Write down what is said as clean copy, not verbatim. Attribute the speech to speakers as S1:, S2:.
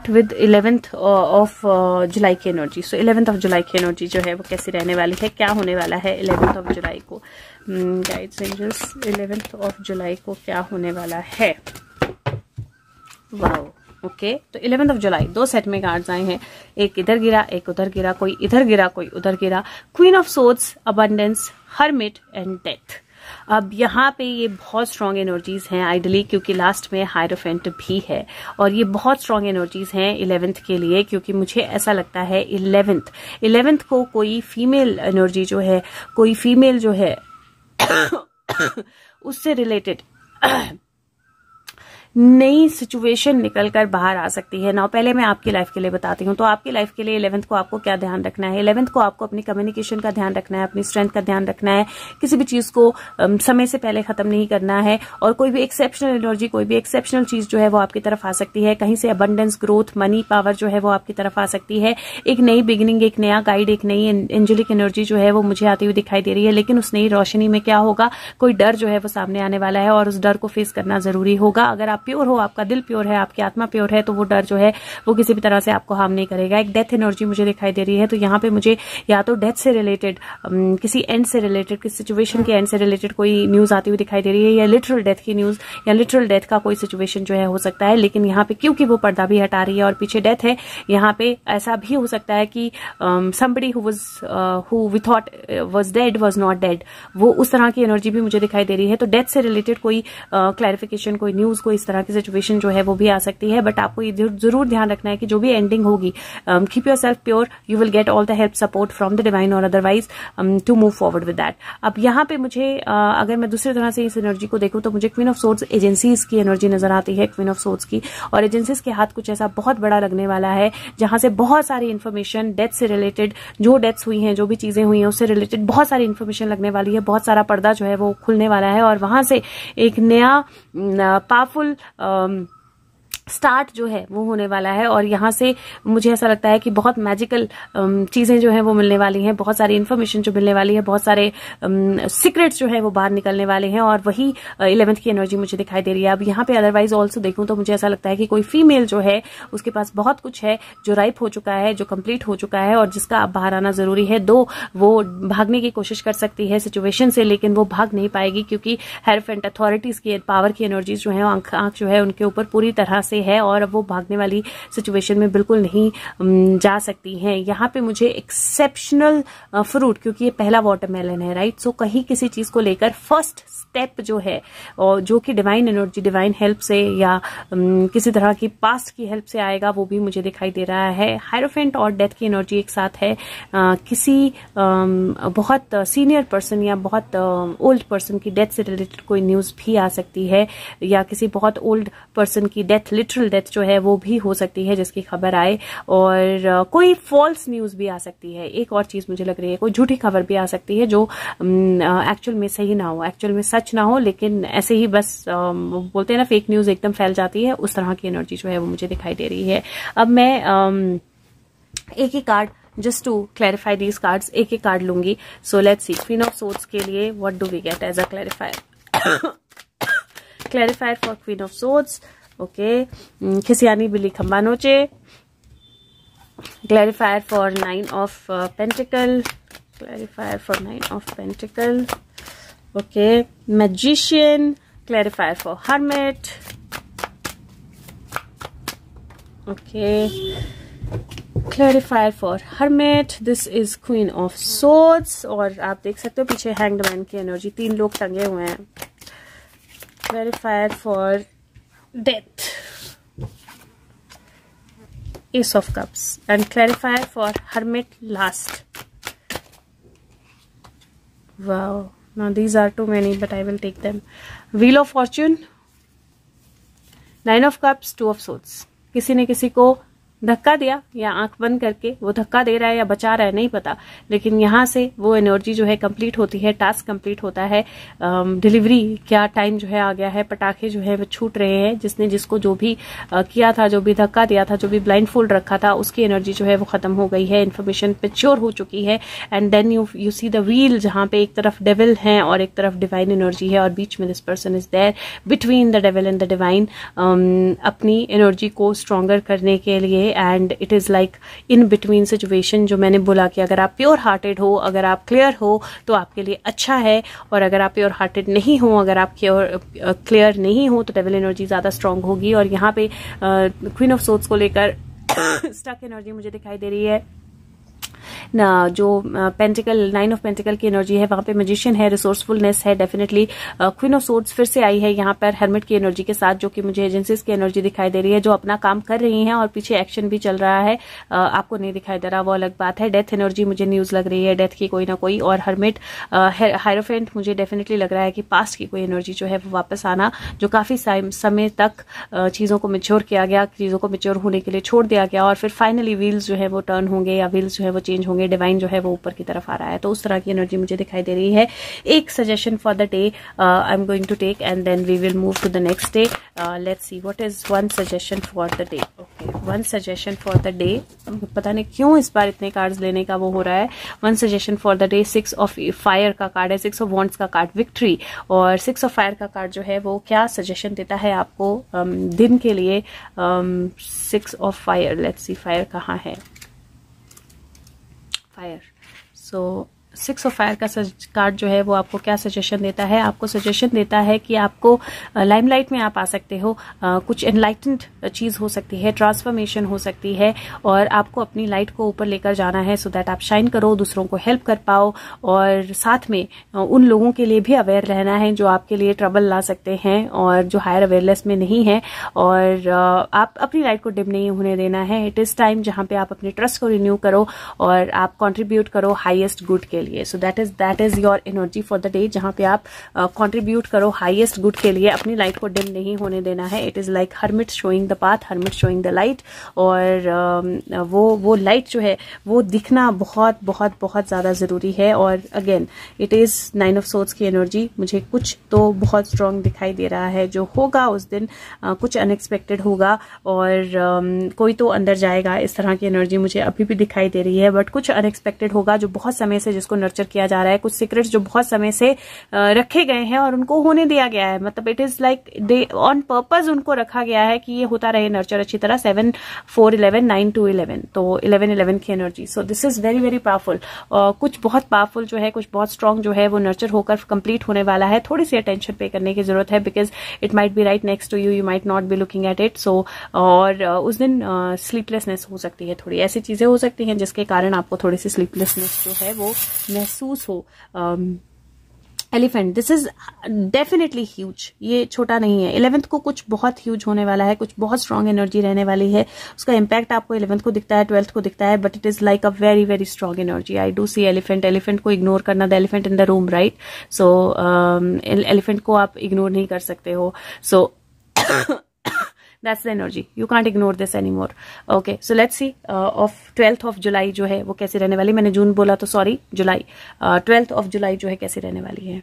S1: Start with 11th of July की energy. So 11th of July की energy जो है वो कैसी रहने वाली है, क्या होने वाला है 11th ऑफ जुलाई को। Guides angels 11th of July को क्या होने वाला है। वाओ, ओके तो 11th ऑफ जुलाई 2 सेट में कार्ड्स आए हैं, एक इधर गिरा एक उधर गिरा, कोई इधर गिरा कोई उधर गिरा। Queen of swords, abundance, hermit and death. अब यहाँ पे ये बहुत स्ट्रॉन्ग एनर्जीज हैं आइडली, क्योंकि लास्ट में हायरोफेंट भी है और ये बहुत स्ट्रॉन्ग एनर्जीज हैं 11th के लिए, क्योंकि मुझे ऐसा लगता है 11th को कोई फीमेल एनर्जी जो है, कोई फीमेल जो है उससे रिलेटेड नई सिचुएशन निकलकर बाहर आ सकती है ना। पहले मैं आपकी लाइफ के लिए बताती हूँ। तो आपकी लाइफ के लिए 11th को आपको क्या ध्यान रखना है। 11th को आपको अपनी कम्युनिकेशन का ध्यान रखना है, अपनी स्ट्रेंथ का ध्यान रखना है, किसी भी चीज को समय से पहले खत्म नहीं करना है, और कोई भी एक्सेप्शनल एनर्जी, कोई भी एक्सेप्शनल चीज जो है वो आपकी तरफ आ सकती है। कहीं से अबंडेंस, ग्रोथ, मनी, पावर जो है वो आपकी तरफ आ सकती है। एक नई बिगिनिंग, एक नया गाइड, एक नई एंजेलिक एनर्जी जो है वो मुझे आती हुई दिखाई दे रही है। लेकिन उस नई रोशनी में क्या होगा, कोई डर जो है वो सामने आने वाला है और उस डर को फेस करना जरूरी होगा। अगर आप प्योर हो, आपका दिल प्योर है, आपकी आत्मा प्योर है, तो वो डर जो है वो किसी भी तरह से आपको हार्म नहीं करेगा। एक डेथ एनर्जी मुझे दिखाई दे रही है, तो यहाँ पे मुझे या तो डेथ से रिलेटेड, किसी एंड से रिलेटेड, किसी सिचुएशन के एंड से रिलेटेड कोई न्यूज आती हुई दिखाई दे रही है, या लिटरल डेथ की न्यूज, या लिटरल डेथ का कोई सिचुएशन जो है हो सकता है। लेकिन यहाँ पे क्योंकि वो पर्दा भी हटा रही है और पीछे डेथ है, यहाँ पे ऐसा भी हो सकता है कि somebody who we thought was dead was not dead, वो उस तरह की एनर्जी भी मुझे दिखाई दे रही है। तो डेथ से रिलेटेड कोई क्लैरिफिकेशन, कोई न्यूज, कोई इस तरह की सिचुएशन जो है वो भी आ सकती है। बट आपको ये जरूर ध्यान रखना है कि जो भी एंडिंग होगी, keep yourself pure, you will get all the help, support from the divine और otherwise to move forward with that. अब यहाँ पे मुझे अगर मैं दूसरी तरह से इस एनर्जी को देखूं तो मुझे क्वीन ऑफ सोर्ड्स एजेंसीज की एनर्जी नजर आती है, क्वीन ऑफ सोर्ड्स की। और एजेंसीज के हाथ कुछ ऐसा बहुत बड़ा लगने वाला है जहां से बहुत सारी इन्फॉर्मेशन डेथ से रिलेटेड, जो डेथ्स हुई हैं, जो भी चीजें हुई हैं उससे रिलेटेड बहुत सारी इन्फॉर्मेशन लगने वाली है, बहुत सारा पर्दा जो है वो खुलने वाला है और वहां से एक नया पावरफुल स्टार्ट जो है वो होने वाला है। और यहाँ से मुझे ऐसा लगता है कि बहुत मैजिकल चीजें जो है वो मिलने वाली हैं, बहुत सारी इन्फॉर्मेशन जो मिलने वाली है, बहुत सारे सीक्रेट्स जो है वो बाहर निकलने वाले हैं, और वही 11th की एनर्जी मुझे दिखाई दे रही है। अब यहाँ पे अदरवाइज ऑल्सो देखूं तो मुझे ऐसा लगता है कि कोई फीमेल जो है उसके पास बहुत कुछ है, जो राइप हो चुका है, जो कंप्लीट हो चुका है और जिसका अब बाहर आना जरूरी है। दो वो भागने की कोशिश कर सकती है सिचुएशन से, लेकिन वो भाग नहीं पाएगी क्योंकि हेरोफेंट अथॉरिटीज की पावर की एनर्जीज जो है, आंख जो है उनके ऊपर पूरी तरह से है और अब वो भागने वाली सिचुएशन में बिल्कुल नहीं जा सकती हैं। यहाँ पे मुझे एक्सेप्शनल फ्रूट, क्योंकि ये पहला वाटरमेलन है, राइट। सो कहीं किसी चीज को लेकर फर्स्ट स्टेप जो है, और जो कि डिवाइन एनर्जी, डिवाइन हेल्प से या किसी तरह की पास्ट की हेल्प से आएगा, वो भी मुझे दिखाई दे रहा है। हायरोफेंट और डेथ की एनर्जी एक साथ है। किसी बहुत सीनियर पर्सन या बहुत ओल्ड पर्सन की डेथ से रिलेटेड कोई न्यूज भी आ सकती है, या किसी बहुत ओल्ड पर्सन की डेथ, लिटरल डेथ जो है वो भी हो सकती है जिसकी खबर आए, और कोई फॉल्स न्यूज भी आ सकती है। एक और चीज मुझे लग रही है, कोई झूठी खबर भी आ सकती है जो एक्चुअल में सही ना हो, एक्चुअल में सच ना हो, लेकिन ऐसे ही बस बोलते हैं ना, फेक न्यूज एकदम फैल जाती है, उस तरह की एनर्जी जो है वो मुझे दिखाई दे रही है। अब मैं एक ही card, just to clarify these cards, एक एक कार्ड लूंगी। So let's see queen of swords के लिए what do we get as a clarifier. Clarifier for queen of swords, okay. खिसियानी बिल्ली खंबा नोचे। Clarifier for 9 of pentacle, clarifier for 9 of pentacle, okay. Magician, clarifier for hermit, okay. Clarifier for hermit, this is queen of swords, और आप देख सकते हो पीछे हैंग्ड मैन की एनर्जी, 3 लोग टंगे हुए हैं। Clarifier for death, S of cups, and clarifier for hermit last. Wow, now these are too many but I will take them. Wheel of Fortune, 9 of Cups, 2 of Swords. किसी ने किसी को धक्का दिया या आंख बंद करके वो धक्का दे रहा है या बचा रहा है नहीं पता, लेकिन यहाँ से वो एनर्जी जो है कंप्लीट होती है, टास्क कंप्लीट होता है, डिलीवरी क्या टाइम जो है आ गया है, पटाखे जो है वो छूट रहे हैं, जिसने जिसको जो भी किया था, जो भी धक्का दिया था, जो भी ब्लाइंड फोल्ड रखा था, उसकी एनर्जी जो है वो खत्म हो गई है, इन्फॉर्मेशन मैच्योर हो चुकी है। And then you see the wheel, जहां पे एक तरफ डेविल है और एक तरफ डिवाइन एनर्जी है और बीच में this person is there between the devil and the divine, अपनी एनर्जी को स्ट्रॉन्गर करने के लिए। And it is like in between situation, जो मैंने बोला कि अगर आप प्योर हार्टेड हो, अगर आप क्लियर हो तो आपके लिए अच्छा है, और अगर आप प्योर हार्टेड नहीं हो, अगर आप क्लियर नहीं हो तो डेविल एनर्जी ज्यादा स्ट्रांग होगी। और यहाँ पे क्वीन ऑफ सोर्ड्स को लेकर स्टक एनर्जी मुझे दिखाई दे रही है ना, जो पेंटिकल, 9 ऑफ पेंटिकल की एनर्जी है, वहां पे मैजिशियन है, रिसोर्सफुलनेस है डेफिनेटली। क्वीन ऑफ सोर्ड्स फिर से आई है यहाँ पर हेर्मिट की एनर्जी के साथ, जो कि मुझे एजेंसीज की एनर्जी दिखाई दे रही है, जो अपना काम कर रही हैं और पीछे एक्शन भी चल रहा है, आपको नहीं दिखाई दे रहा, वो अलग बात है। डेथ एनर्जी मुझे न्यूज लग रही है, डेथ की कोई ना कोई, और हेर्मिट, हायरोफेंट मुझे डेफिनेटली लग रहा है कि पास्ट की कोई एनर्जी जो है वो वापस आना, जो काफी समय तक चीजों को मैच्योर किया गया, चीजों को मैच्योर होने के लिए छोड़ दिया गया, और फिर फाइनली व्हील्स जो है वो टर्न होंगे या व्हील्स जो है वो चेंज होंगे, डिवाइन जो है वो ऊपर की तरफ आ रहा है। तो उस तरह की एनर्जी मुझे दिखाई दे रही है। एक suggestion for the day I am going to take and then we will move to the next day. Let's see what is one suggestion for the day. Okay, one suggestion for the day, पता नहीं क्यों इस बार इतने cards लेने का वो हो रहा है। One suggestion for the day, 6 of fire का कार्ड है, 6 ऑफ वॉन्ड्स का कार्ड विक्ट्री, और 6 ऑफ फायर का कार्ड जो है वो क्या सजेशन देता है आपको दिन के लिए। 6 of fire, let's C fire कहाँ है, फायर। सो 6 ऑफ फायर का कार्ड जो है वो आपको क्या सजेशन देता है, आपको सजेशन देता है कि आपको लाइमलाइट में आप आ सकते हो, कुछ एनलाइटेंड चीज हो सकती है, ट्रांसफॉर्मेशन हो सकती है, और आपको अपनी लाइट को ऊपर लेकर जाना है सो दैट आप शाइन करो, दूसरों को हेल्प कर पाओ, और साथ में उन लोगों के लिए भी अवेयर रहना है जो आपके लिए ट्रबल ला सकते हैं और जो हायर अवेयरनेस में नहीं है, और आप अपनी लाइट को डिम नहीं होने देना है। इट इज टाइम जहां पे आप अपने ट्रस्ट को रिन्यू करो और आप कंट्रीब्यूट करो हाईएस्ट गुड के लिए। So that is your energy for the day, जहां पे आप कंट्रीब्यूट करो हाईएस्ट गुड के लिए, अपनी लाइट को डिम नहीं होने देना है। It is like hermit showing the path, hermit showing the light, और वो लाइट जो है वो दिखना बहुत बहुत बहुत ज्यादा जरूरी है। और again it is 9 of swords की एनर्जी, मुझे कुछ तो बहुत स्ट्रांग दिखाई दे रहा है जो होगा उस दिन, कुछ अनएक्सपेक्टेड होगा, और कोई तो अंदर जाएगा, इस तरह की एनर्जी मुझे अभी भी दिखाई दे रही है। बट कुछ अनएक्सपेक्टेड होगा जो बहुत समय से जिसको नर्चर किया जा रहा है, कुछ सीक्रेट्स जो बहुत समय से रखे गए हैं और उनको होने दिया गया है, मतलब it is like they on purpose उनको रखा गया है कि ये होता रहे नर्चर अच्छी तरह। 7 4 11 9 2 11, तो 11 की energy. So this is very very powerful, कुछ बहुत पावरफुल जो है, कुछ बहुत स्ट्रांग जो है वो नर्चर होकर कंप्लीट होने वाला है। थोड़ी सी अटेंशन पे करने की जरूरत है, because it might be right next to you, you might not be looking at it. So और उस दिन स्लीपलेसनेस हो सकती है, थोड़ी ऐसी चीजें हो सकती हैं जिसके कारण आपको थोड़ी सी स्लीपलेसनेस जो है वो महसूस हो। Elephant, this is definitely huge, ये छोटा नहीं है। 11th को कुछ बहुत ह्यूज होने वाला है, कुछ बहुत स्ट्रांग एनर्जी रहने वाली है। उसका इम्पैक्ट आपको 11th को दिखता है, 12th को दिखता है, but it is like a very very strong energy. I do see elephant, elephant को इग्नोर करना, the elephant in the room, right. So elephant को आप इग्नोर नहीं कर सकते हो। सो that's the energy, you can't ignore this anymore. Okay, so let's see of 12th of July जो है वो कैसी रहने वाली, मैंने जून बोला तो sorry, July, 12th of July जो है कैसी रहने वाली है।